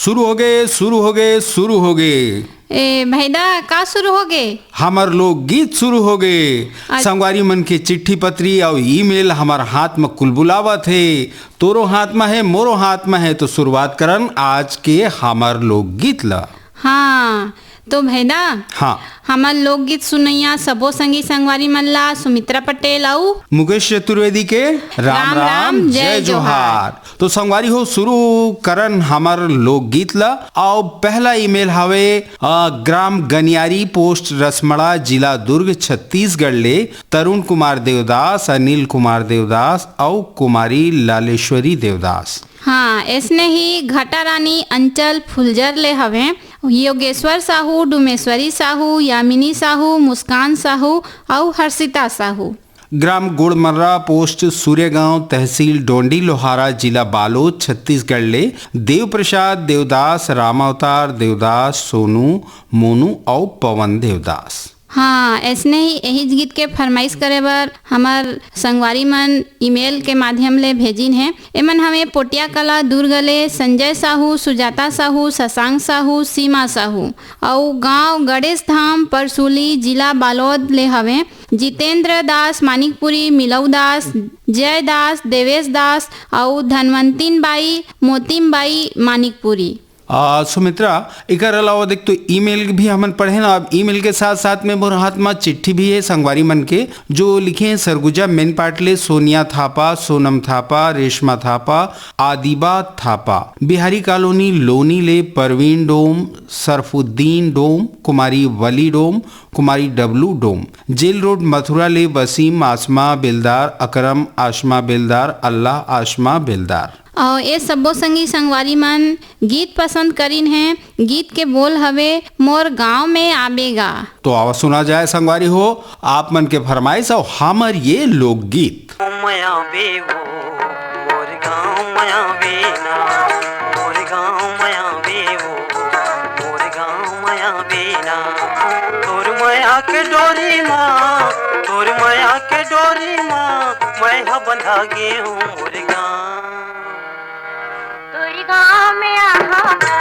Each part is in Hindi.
शुरू हो गए शुरू हो गए शुरू हो गए। ए भैदा का शुरू हो गए? हमार लोग गीत शुरू हो गए। संगवारी मन के चिट्ठी पत्री और ईमेल हमार हाथ में कुलबुलावत है। तोरो हाथ में है मोरो हाथ में है, तो शुरुआत करन आज के हमार लोग गीत ला। हाँ तो भैदा, हाँ हमार लोकगीत सुनैया सबो संगी संगवारी मन ला सुमित्रा पटेल और मुकेश चतुर्वेदी के राम राम जय जोहार। तो संगवारी हो शुरू करन हमार लोकगीत ला। और पहला ईमेल हवे ग्राम गनियारी पोस्ट रसमड़ा जिला दुर्ग छत्तीसगढ़ ले तरुण कुमार देवदास, अनिल कुमार देवदास और कुमारी लालेश्वरी देवदास। हाँ ऐसने ही घटा रानी अंचल फुलजर ले हवे योगेश्वर साहू, डुमेश्वरी साहू, यामिनी साहू, मुस्कान साहू और हर्षिता साहू। ग्राम गुड़मर्रा पोस्ट सूर्यगांव तहसील डोंडी लोहारा जिला बालोद छत्तीसगढ़ ले देव प्रसाद देवदास, रामावतार देवदास, सोनू मोनू और पवन देवदास। हाँ ऐसने ही यही गीत के फरमाइश करे बर हमार संगवारी मन ईमेल के माध्यम ले भेजिन है। एमन हमें पोटिया कला दुर्ग ले संजय साहू, सुजाता साहू, शशांक साहू, सीमा साहू और गांव गणेश धाम परसूली जिला बालोद ले हवे जितेंद्र दास मानिकपुरी, मिलऊ दास, जय दास, देवेश दास और धनवंतीन बाई, मोतिम बाई मानिकपुरी। सुमित्रा एक अलावा देख तो ईमेल भी हमन पढ़े ना। अब ईमेल के साथ साथ में मोर हाथ में चिट्ठी भी है संगवारी मन के जो लिखे हैं सरगुजा मेन पाटले, सोनिया थापा, सोनम थापा, रेशमा थापा, आदिबा थापा, बिहारी कॉलोनी लोनी ले परवीन डोम, सरफुद्दीन डोम, कुमारी वली डोम, कुमारी डब्लू डोम, जेल रोड मथुरा ले वसीम, आसमा बेलदार, अकरम आसमा बेलदार, अल्लाह आसमा बेलदार। और ये सबो संगी संगवारी मन गीत पसंद करीन हैं। गीत के बोल हवे मोर गांव में आबेगा। तो आवाज सुना जाए संगवारी हो आप मन के फरमाइश और हमर ये लोकगीत। के डोरी माँ, तोर माया के डोरी माँ, मैं बंधा गे हूँ मोर गाँव में आहागा,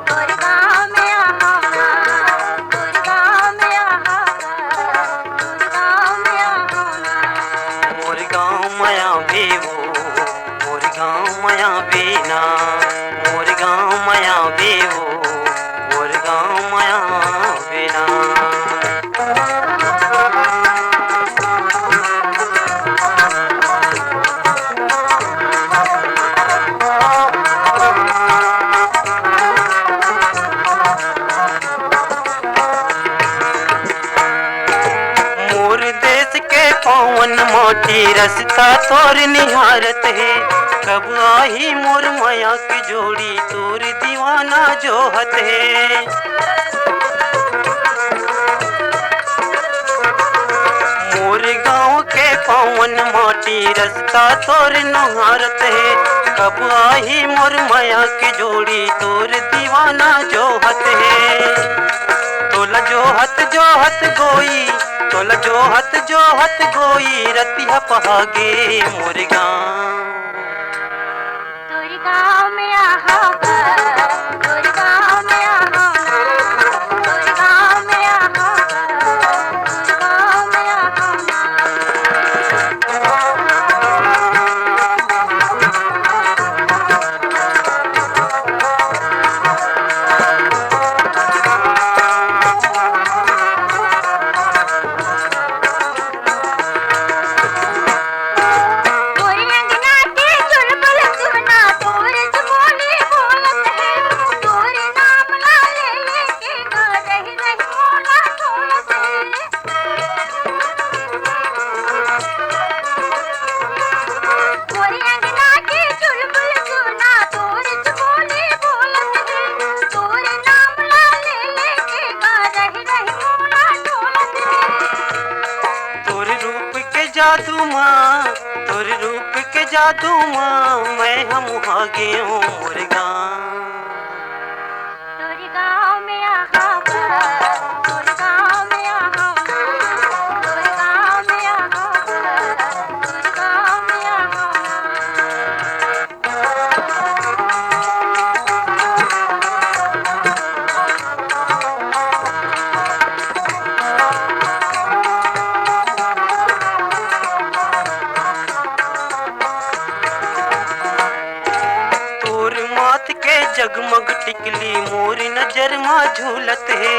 तोर गाँव में आहागा, तोर गाँव में आहागा, तोर गाँव में आहागा। मोर गाँव माया बेवो, मोर गाँव माया बेना, मोर गाँव माया बेवो, मोर गाँव माया बेना। पवन मोटी रसता तोर निहारत है, कब आई मोर माया की जोड़ी तोर दीवाना जोहत है। मोर गाँव के पवन मोटी रसता तोर निहारत है, कब आई मोर माया की जोड़ी तोर दीवाना जोहत है। तोला जोहत जोहत गोई, तोला जोहत गोई रतिया पहागे मोर गाँव। तोर गाँव में आहागा, तोर गाँव में आहागा, तोर गाँव में आहागा, तोर गाँव में आहागा। जादू माँ, तोर रूप के जादू माँ, मैं हम आगे हूँ मोर गाँव। तोर गाँव में आहागा, तोर गाँव में आहागा, तोर गाँव में आहागा, तोर गाँव में आहागा। झूलत है,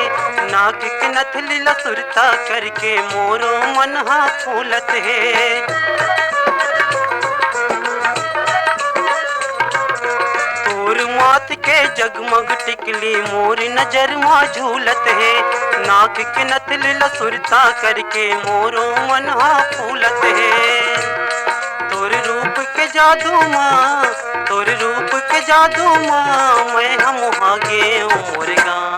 नाक के नथली लसुरता करके मोरो मन हा फूलत है। तोर माथ के जगमग टिकली मोर नजर माँ झूलत है, नाक के नथली लसुरता करके मोरो मन हा फूलत है। तोर रूप के जादू माँ, तोर रूप के जादू माँ, मैं हम आगे मोर गाँव।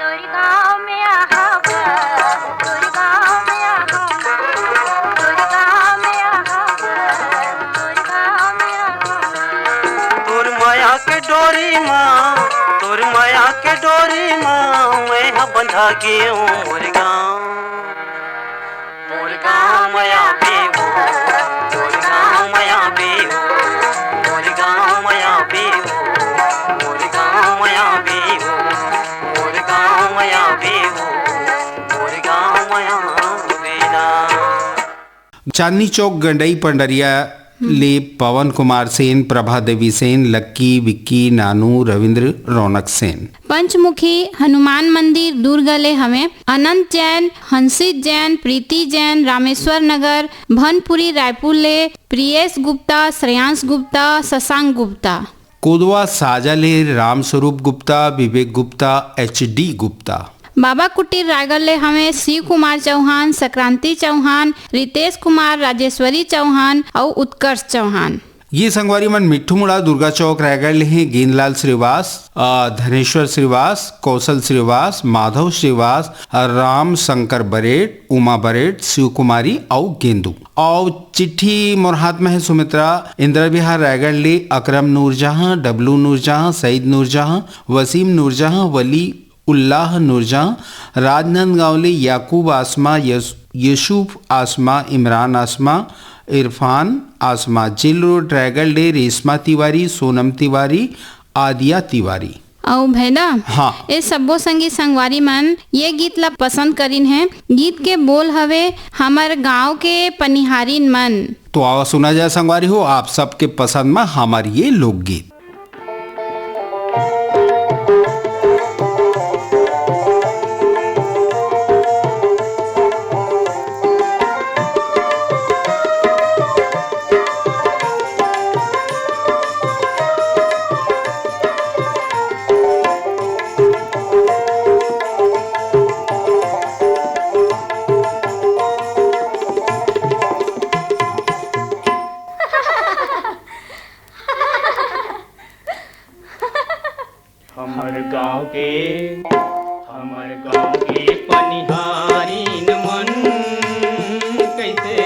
तोर गाँव में आहा बा, तोर गाँव में आहा बा, तोर गाँव में आहा बा, तोर गाँव में आहा बा। तोर माया के डोरी माँ, तोर माया के डोरी माँ, मैं हम बंधा गे मोर गाँव। मोर गाँव माया बेहो, मोर गाँव माया बेहो, मोर गाँव माया बेहो, मोर गाँव माया बेहो, मोर गाँव माया बेहो, मोर गाँव माया बेना। चांदनी चौक गंडई पंडरिया ले पवन कुमार सेन, प्रभा देवी सेन, लक्की, विक्की, नानू, रविंद्र, रौनक सेन। पंचमुखी हनुमान मंदिर दुर्गले हमें अनंत जैन, हंसित जैन, प्रीति जैन, रामेश्वर नगर, भनपुरी रायपुर ले प्रियेश गुप्ता, श्रेयांश गुप्ता, शशांक गुप्ता। कोदवा साजाले राम स्वरूप गुप्ता, विवेक गुप्ता, HD गुप्ता। बाबा कुटीर रायगढ़ ले हमें शिव कुमार चौहान, संक्रांति चौहान, रितेश कुमार, राजेश्वरी चौहान और उत्कर्ष चौहान। ये संगवारी मन मिट्ठू मुड़ा दुर्गा चौक रायगढ़ ले हैं गेंदलाल श्रीवास, धनेश्वर श्रीवास, कौशल श्रीवास, माधव श्रीवास, राम शंकर बरेट, उमा बरेट, शिव कुमारी और गेंदू। और चिट्ठी मोर हाथ में है सुमित्रा, इंदिरा विहार रायगढ़ ले अकरम नूरजहां, डब्लू नूरजहां, सईद नूरजहां, वसीम नूरजहां, वली उल्लाह नूरजहां, राजनांदगांव ले याकूब आसमा, यूसुफ आसमा, इमरान आसमा, इरफान आसमा। जेल रोड रायगढ़ ले रेशमा तिवारी, सोनम तिवारी, आदिया तिवारी। और भैदा हाँ। ये सब्बो संगी संगवारी मन ये गीत ला पसंद करिन है। गीत के बोल हवे हमार गांव के पनिहारिन मन। तो आओ सुना जाए संगवारी हो आप सबके पसंद में हमारी ये लोकगीत। हमर गाँव के पनिहारीन मन कैसे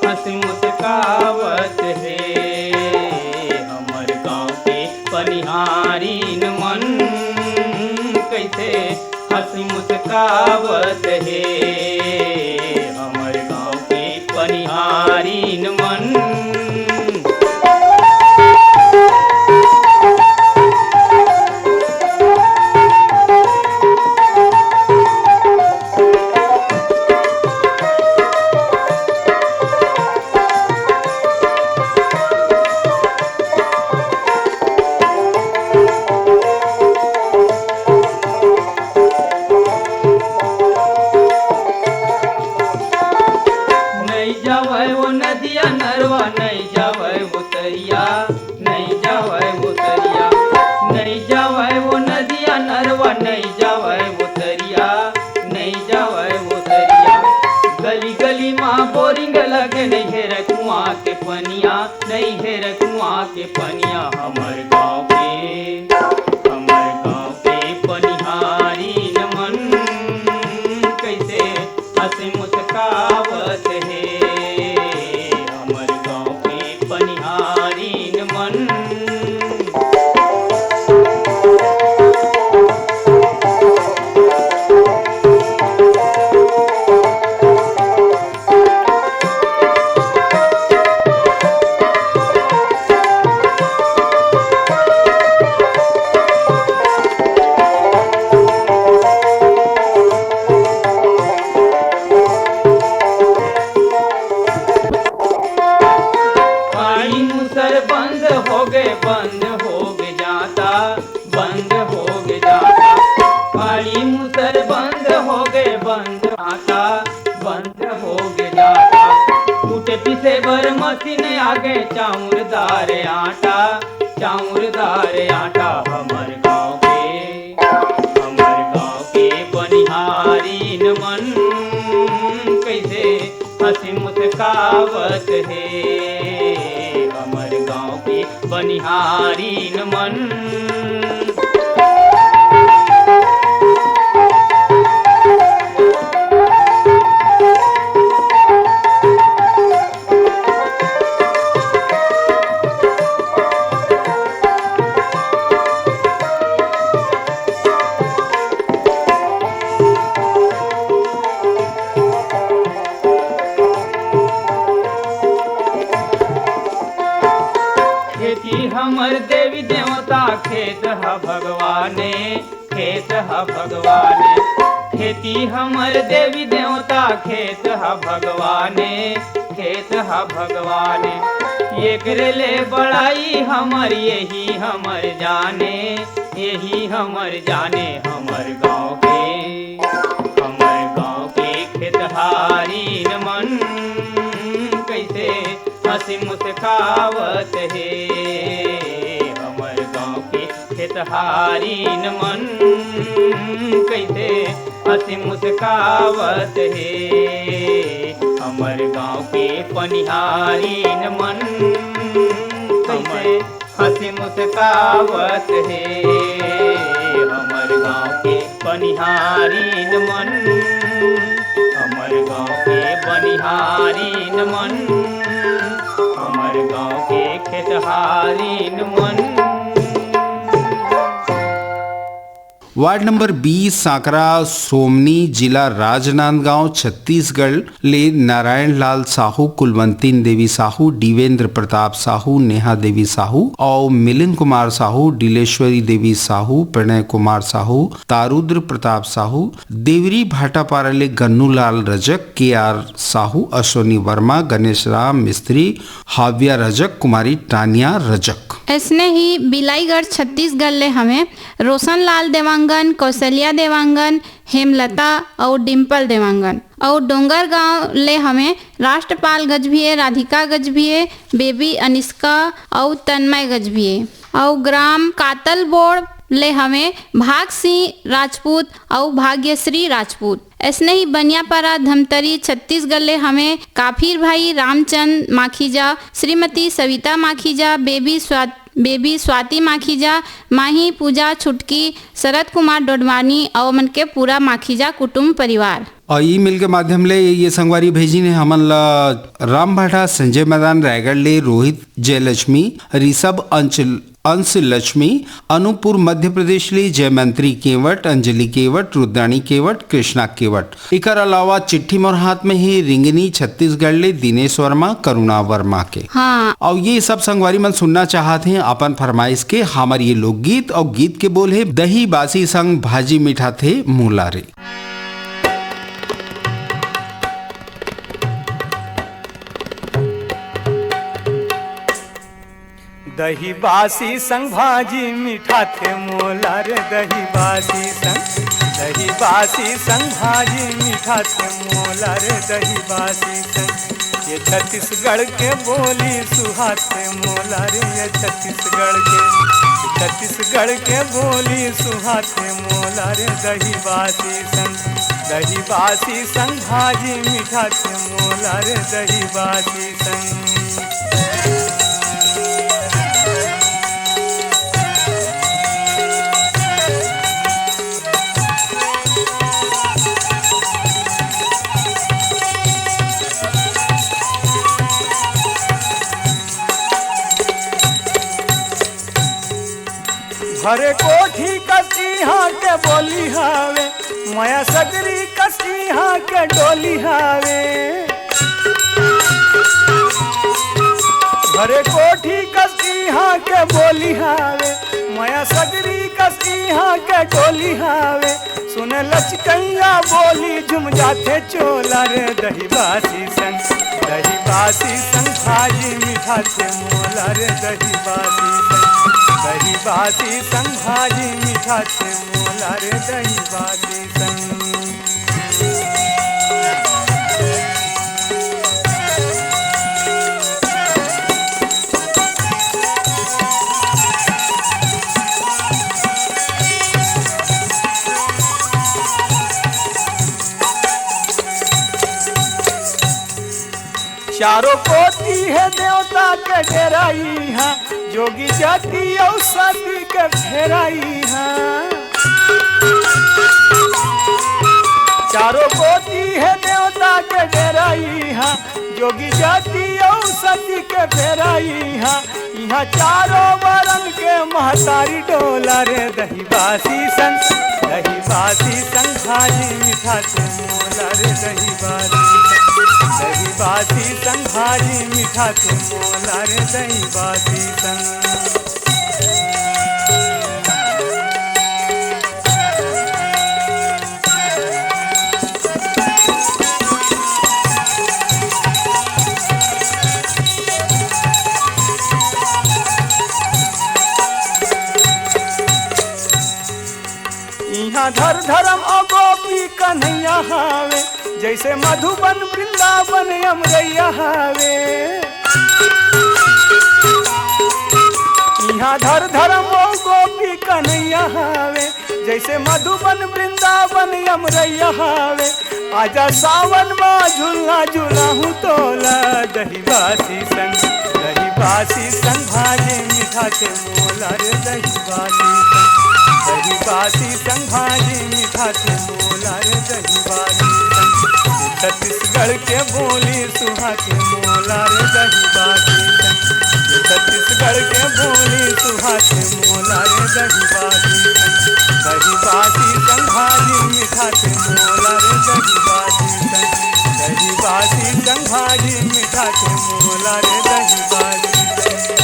हंस मुस्कावत है। हमर गाँव के पनिहारीन मन कैसे हंस मुस्कावत है। हमर गाँव के पनिहारीन मन के बंद आता बंद हो गया जाता। कूटे पीसे बर मशीन आगे चाउरदार आटा हमर गाँव के बनिहारी न मन कैसे हंसी मुस्कावत है। हमर गाँव के बनिहारी न मन हमर देवी देवता खेत ह भगवाने खेती हमर देवी देवता खेत ह भगवाने एकरे ले बड़ाई हमर यही हमर जाने हमर गाँव के खेतहारी न मन कैसे हंसी मुस्कावत है। हमर गाँव के खेतहारी न मन कैसे हंसी मुस्कावत है। हमर गाँव के पनिहारी न मन कैसे हंसी मुस्कावत है। हमर गाँव के पनिहारी न मन हमर गाँव के बनिहारी न मन हमर गाँव के खेतहारी न मन। वार्ड नंबर 20 सांकरा सोमनी जिला राजनांदगांव छत्तीसगढ़ ले नारायण लाल साहू, कुलवंती देवी साहू, देवेंद्र प्रताप साहू, नेहा देवी साहू और मिलिंद कुमार साहू, डिलेश्वरी देवी साहू, प्रणय कुमार साहू, तारुद्र प्रताप साहू, देवरी भाटापारा ले गन्नू लाल रजक, KR साहू, अश्वनी वर्मा, गणेश राम मिस्त्री, हाव्या रजक, कुमारी टानिया रजक। ऐसने ही बिलाईगढ़ छत्तीसगढ़ ले हमें रोशन लाल देवांगन, कौशल्या देवांगन, हेमलता और डिम्पल देवांगन। और डोंगर गांव ले हमें राष्ट्रपाल गजभिये, राधिका गजभिये, बेबी अनिष्का और तन्मय गजभिये। और ग्राम कातलबोड़ ले हमें भाग सिंह राजपूत और भाग्यश्री राजपूत। ऐसने ही बनियापारा धमतरी छत्तीसगढ़ ले हमें काफिर भाई रामचंद माखीजा, श्रीमती सविता माखीजा, बेबी स्वाति माखीजा, माही पूजा छुटकी, शरद कुमार डोडवानी और मन के पूरा माखीजा कुटुंब परिवार। और ईमेल के माध्यम ले ये संगवारी भेजी ने हमन ला राम भाटा, संजय मैदान रायगढ़ ले रोहित जयलक्ष्मी, ऋषभ अंश लक्ष्मी, अनूपपुर मध्य प्रदेश ले जयमंत्री केवट, अंजलि केवट, रुद्राणी केवट, कृष्णा केवट। इकर अलावा चिट्ठी मोर हाथ में ही रिंगनी छत्तीसगढ़ ले दिनेश वर्मा, करुणा वर्मा के। हाँ, और ये सब संगवारी मन सुनना चाहते हैं अपन फरमाइश के हमारे ये लोकगीत। और गीत के बोल है दही बासी संग भाजी मीठा थे मूलारे। दही बासी संग भाजी मीठा थे मोला रे, दही बासी संग भाजी मीठा थे मोला रे, दही बासी संग। ये छत्तीसगढ़ के बोली सुहाते मोला रे, ये छत्तीसगढ़ के बोली सुहाते मोला रे, दही बासी संग भाजी मीठा थे मोला रे, दही बासी संग। भरे कोठी कसी हाँ के बोली हावे, माया सगरी कसी हाँ के डोली हावे। भरे कोठी कसी हाँ के बोली हावे, माया सगरी कसी हाँ के डोली हावे। सुने लचकैया बोली झुम जाते चोला रे, दही बासी संग भाजी मीठा थे मोला रे, दही बासी संग भाजी मीठा थे मोला रे, दही बासी संग। चारों कोटि है देवता के डेराई है, जोगी जाति और सती के फेराई है। चारों कोटि है देवता के डेराई है, जोगी जाति और सती के फेराई है। यहाँ चारों वरन के महतारी डोला रे, दही बासी संग भाजी मीठा के मोला रे, दही बासी संग भाजी मीठा के मोला रे, दही बासी संग। यहाँ धर धर्म और गोपी कन्हैया हावे, जैसे मधुबन वृंदावन अमरैया हावे। यहाँ धर धर्म और गोपी कन्हैया हावे, जैसे मधुबन वृंदावन अमरैया हावे। आजा सावन में झूला झूला हूँ तोला, दही बासी संग भाजी मीठा के मोला रे, दही बासी संग भाजी मीठा के मोला रे, दही बासी संग। छत्तीसगढ़ के बोली सुहा के मोला रे, दही बासी संग। छत्तीसगढ़ के बोली सुहा के मोला रे, दही बासी संग। दही बासी संग भाजी मीठा के मोला रे, दही बासी संग। दही बासी संग भाजी मीठा के मोला रे, दही बासी संग।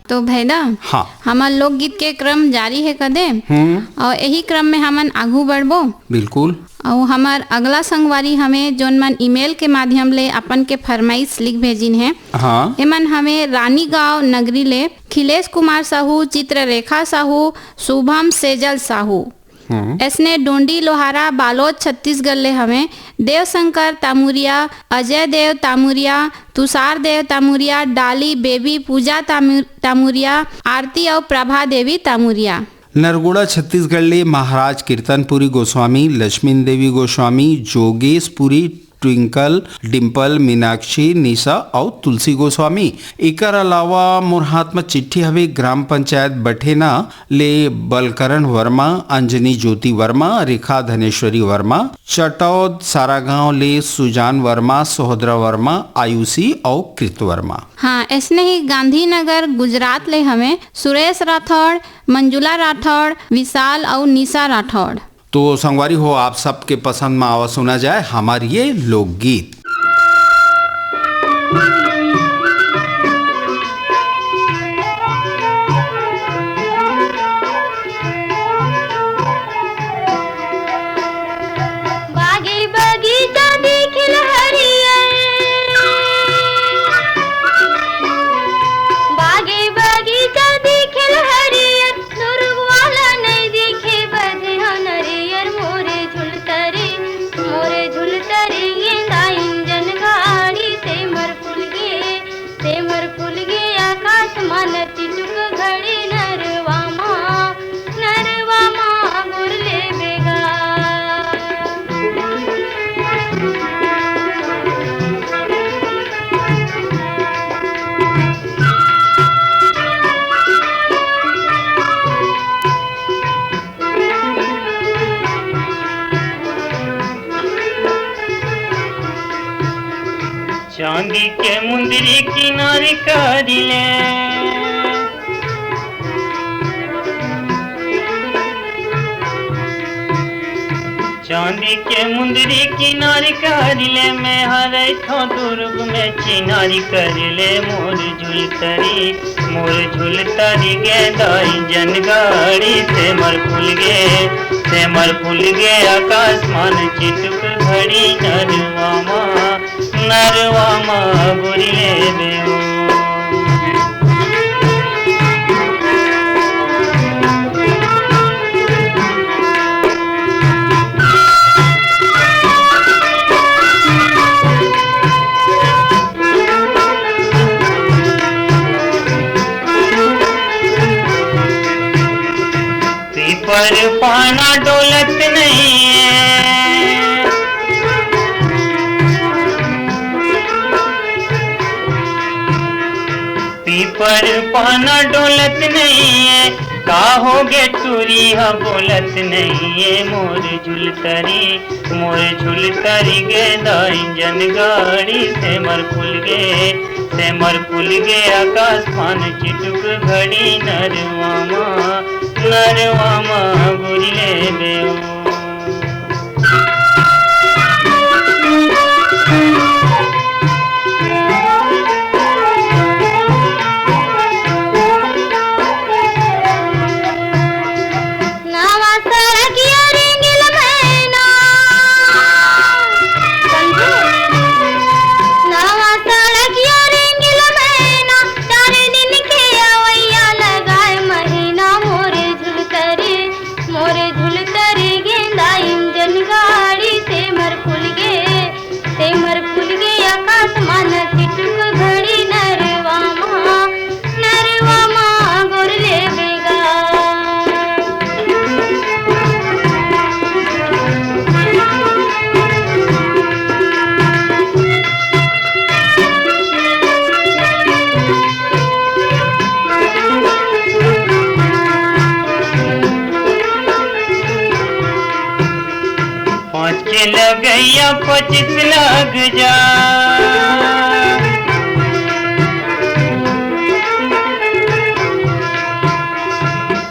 तो भैया हाँ। हमार लोकगीत के क्रम जारी है कदे, और यही क्रम में हमन आगू बढ़बो। बिल्कुल। और हमार अगला संगवारी हमें जोन मन ईमेल के माध्यम ले अपन के फरमाइश लिख भेजिन है। हाँ। एमन हमें रानीगांव नगरी ले खिलेश कुमार साहू, चित्ररेखा साहू, शुभम सेजल साहू, इसने डोंडी लोहारा बालोद छत्तीसगढ़ ले हमें देवशंकर तामुरिया, अजय देव तामुरिया, तुषार देव तामुरिया, डाली बेबी पूजा तामुरिया, आरती और प्रभा देवी तामुरिया। नरगुड़ा छत्तीसगढ़ ले महाराज कीर्तनपुरी गोस्वामी, लक्ष्मी देवी गोस्वामी, जोगेशपुरी, ट्विंकल, डिम्पल, मीनाक्षी, निशा और तुलसी गोस्वामी। एकर अलावा मोर हाथ में चिट्ठी हवे ग्राम पंचायत बठेना ले बलकरण वर्मा, अंजनी ज्योति वर्मा, रेखा धनेश्वरी वर्मा, चटौद सारागांव ले सुजान वर्मा, सोहद्रा वर्मा, आयुषी और कृत वर्मा। हाँ, ऐसने ही गांधीनगर गुजरात ले हमें सुरेश राठौड़, मंजुला राठौड़, विशाल और निशा राठौड़। तो संगवारी हो, आप सबके पसंद में आवा सुना जाए हमारी ये लोकगीत। बागी बगीचा दिखिल हरियर, बागी बगीचा दिखिल हरियर, दुर्गवाला नहीं दिखे बधे नरियर। मोरे झुलतरे गेंदा इंजन गाड़ी, सेमर फूल गे आकाश मान तिटुक घड़ी। नरवा माँ गुरले बेगा, चांदी के मुंदरी किनारे करिले, चांदी के मुंदरी किनारे करिले, मैं हरे थो दुर्ग में चिनारी करिले। मोर झुलतरी गेंदा इंजन गाड़ी, सेमर फूल गे आकाश मान चिटुक घड़ी। नरवा माँ गुरिले बेओ, पीपर पाना डोलत नहीं है, पाना डोलत नहीं है, का हो गे टूरी हा बोलत नहीं है। मोर झुलतरी गे दाई जन गाड़ी से मर फुल गे आकाश पान चिटुक घड़ी नरवामा गुरले बेओ। लगैया 25 लग जा,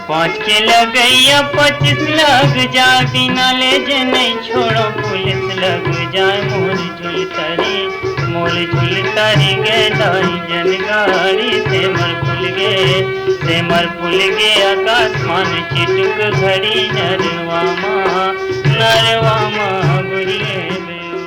5 के लगैया 25 लग जा, बिना ले जे नहीं छोड़ो पुलिस लग जाए। मोर झुलतरी गे दाई जन गाड़ी से मर फुल गे आकाश मान चिटुक घड़ी नरवामा गुरले बेओ।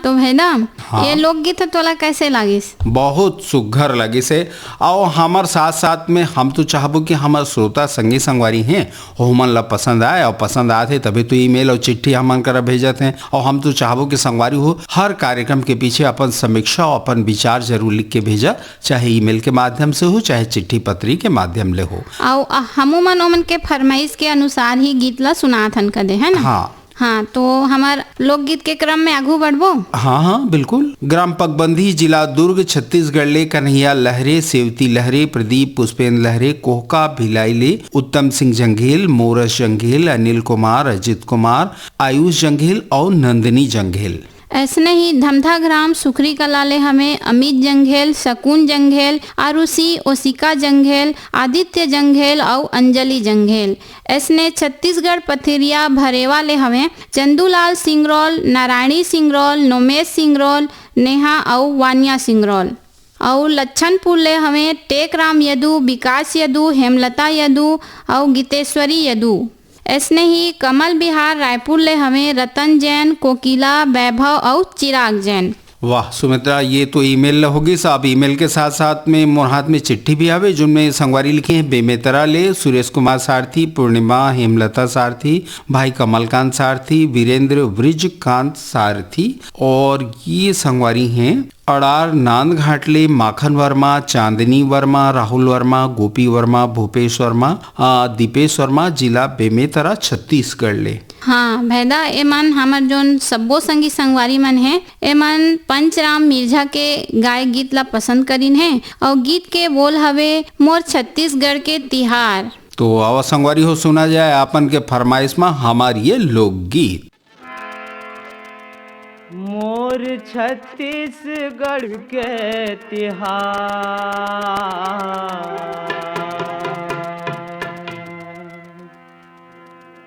तो है ना। हाँ। ये लोकगीत तोला कैसे लागिस? बहुत सुघर लगे से। और हमार साथ साथ में हम तो चाहबो कि हमार श्रोता संगी संगवारी हैं हमन ला पसंद आए, और पसंद आते तभी तो ईमेल और चिट्ठी हमन करा भेजत हैं। और हम तो चाहबो कि संगवारी हो हर कार्यक्रम के पीछे अपन समीक्षा और अपन विचार जरूर लिख के भेजा, चाहे ईमेल के माध्यम से हो चाहे चिट्ठी पत्री के माध्यम ले हो। और हमू मन ओमन के फरमाइश के अनुसार ही गीत ला सुनाथन कदे, है ना। हाँ हाँ, तो हमार लोकगीत के क्रम में आगू बढ़बो। हाँ बिल्कुल। ग्राम पगबंधी, जिला दुर्ग, छत्तीसगढ़ ले कन्हैया लहरे, सेवती लहरे, प्रदीप पुष्पेंद्र लहरे, कोहका भिलाईले, उत्तम सिंह जंघेल, मोरस जंघेल, अनिल कुमार, अजित कुमार, आयुष जंघेल और नंदिनी जंघेल। ऐसने ही धमधा ग्राम सुखरी कलाले हमें अमित जंघेल, शकुन जंघेल, आरुषि ओसिका जंघेल, आदित्य जंघेल और अंजलि जंघेल। ऐसने छत्तीसगढ़ पथरिया भरेवा ले हमें चंदूलाल सिंगरौल, नारायणी सिंगरौल, नोमेश सिंगरौल, नेहा और वानिया सिंगरौल। और लच्छनपुर ले हमें टेकराम यदू, विकास यदू, हेमलता यदू और गीतेश्वरी यदू। ऐसने ही कमल बिहार रायपुर ले हमें रतन जैन, कोकिला, वैभव और चिराग जैन। वाह सुमित्रा, ये तो ईमेल होगी साहब। ईमेल के साथ साथ में मोर हाथ में चिट्ठी भी आवे जिनमें संगवारी लिखे हैं बेमेतरा ले सुरेश कुमार सारथी, पूर्णिमा हेमलता सारथी, भाई कमलकांत सारथी, वीरेंद्र ब्रिजकांत सारथी। और ये संगवारी हैं अड़ार नांद घाटले माखन वर्मा, चांदनी वर्मा, राहुल वर्मा, गोपी वर्मा, भूपेश वर्मा, दीपेश वर्मा, जिला बेमेतरा छत्तीसगढ़ ले। हाँ भैदा, एमन हमार जोन सब्बो संगी संगवारी मन है एमन पंचराम मिर्जा के गाय गीत ला पसंद करीन है। और गीत के बोल हवे मोर छत्तीसगढ़ के तिहार। तो आवा संगवारी हो सुना जाए अपन के फरमाइश में हमार ये लोकगीत। मोर छत्तीसगढ़ के तिहार,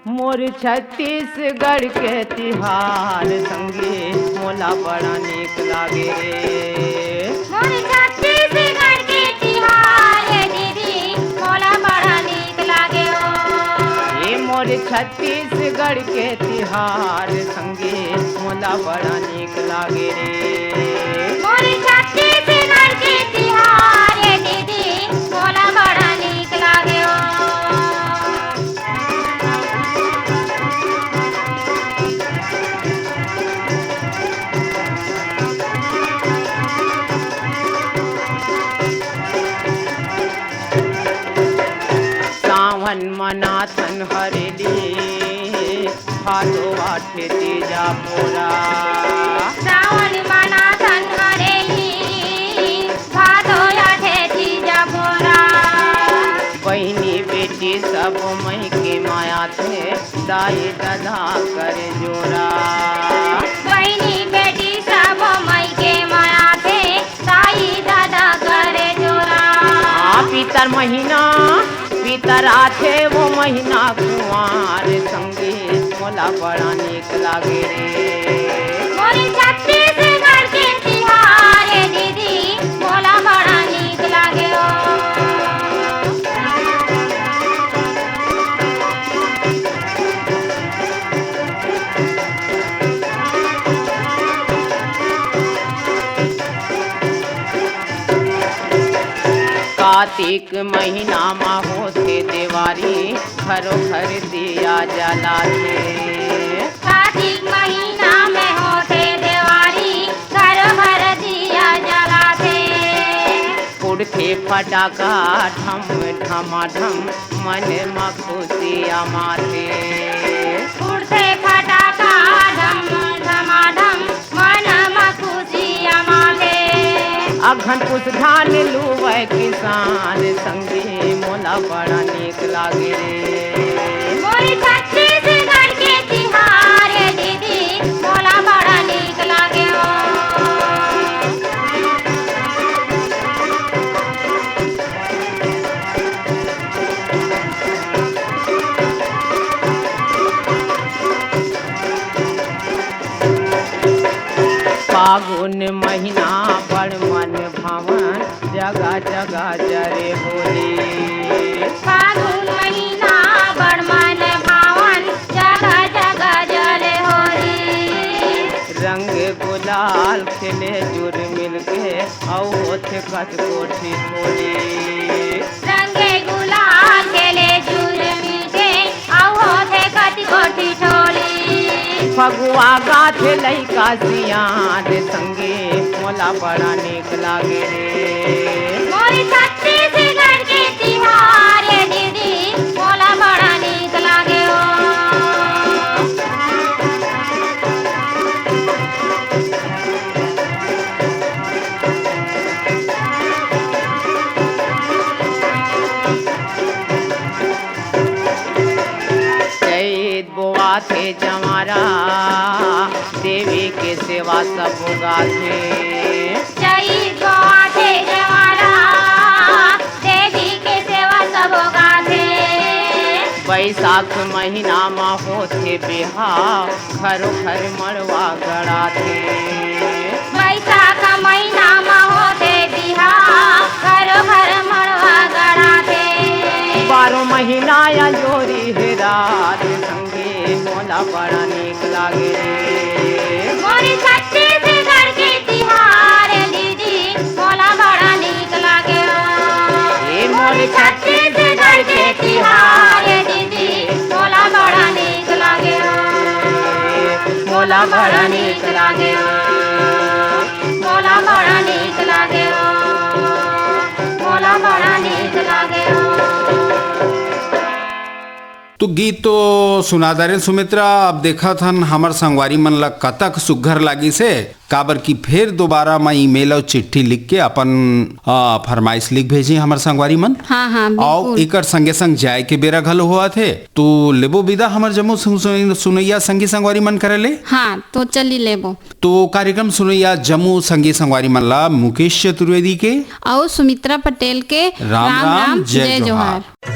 मोर छत्तीसगढ़ के तिहार संगे मोला बड़ा नीक लागे रे। मोर छत्तीसगढ़ के तिहार है दीदी, मोला बड़ा नीक लागे ओ। ये मोर छत्तीसगढ़ के तिहार संगे मोला बड़ा नीक लागे रे। मोर छत्तीसगढ़ के तिहार है दीदी, मोला बड़ा नीक लागे ओ। सावन मनाथन हरेली, भादो आठे तीजा पोरा। सावन मनाथन हरेली, भादो आठे तीजा सब मई के माया थे दाई दादा कर जोरा। बहनी बेटी सब मई के माया थे दाई दादा करे जोरा। पीतर महीना पीतर आथे वो महीना कुंवार संगी मोला बड़ा नीक लागे रे। मोरे छत्तीसगढ़ के तिहार दीदी मोला बड़ा नीक लागे ओ। कार्तिक महीना मा होते देवारी घरो घर दिया जलाते। कार्तिक महीना में होते देवारी घर भर दिया जलाते। उड़ते फटाका ढम ढमाढम मन में खुशियाँ माते। उड़ते फटाका ढम ढमाढम मन में खुशियाँ माते। अघन पुस धान लुवै किसान संगी मोला बड़ा नीक लागे रे। मोरे छत्तीसगढ़ के तिहार दीदी मोला बड़ा नीक लागे ओ। फागुन महीना बड़ मन भावन जगह जगह जरे होली। फागुन महीना बड़ मन भावन जगह जगह जरे होली। रंग गुलाल खेले जुर मिल के औ होते कच कोठी होली। रंगे गुलाल खेले जुर मिलके औ होते कति कोठी ठोली। फगुआ गाथे लइका सियान संगे मोला बड़ा नीक लागे रे। मोरे छत्तीसगढ़ के तिहार दीदी मोला बड़ा नीक लागे ओ। चैत बोआ थे जमारा देवी के सेवा सब गाथे। चैत गोआथे जवारा देवी के सेवा सब गाथे। बैसाख महीना मा होथे बिहाव घरो घर मड़वा गड़ाथे। बैसाख महीना में होते बिहार घर घर मड़वा गड़ाथे। 12 महीना या जोरी है रात संगे मोला बड़ा नीक लागे रे। मोरे छत्तीसगढ़ के तिहार दीदी मोला बड़ा नीक लागे ओ। ए मोरे छत्तीसगढ़ के तिहार दीदी मोला बड़ा नीक लागे ओ। मोला बड़ा नीक लागे ओ। मोला बड़ा नीक लागे ओ। मोला बड़ा नीक लागे ओ। तो गीत तो सुनादारे सुमित्रा। अब देखा थन हमर संगवारी मन ला कतक सुघर लागी से काबर की फिर दोबारा मैं ईमेल और चिट्ठी लिख के अपन फरमाइश लिख भेजी हमर संगवारी मन। हाँ हाँ और बिल्कुल। एकर संगे संग जाए के बेरा घल हुआ थे तो लेबो विदा हमर जम्मू सुनैया संगी संगवारी मन करे ले। हाँ तो चली लेबो। तो कार्यक्रम सुनैया जम्मू संगी संगवारी मन ला मुकेश चतुर्वेदी के और सुमित्रा पटेल के राम राम जय जोहार।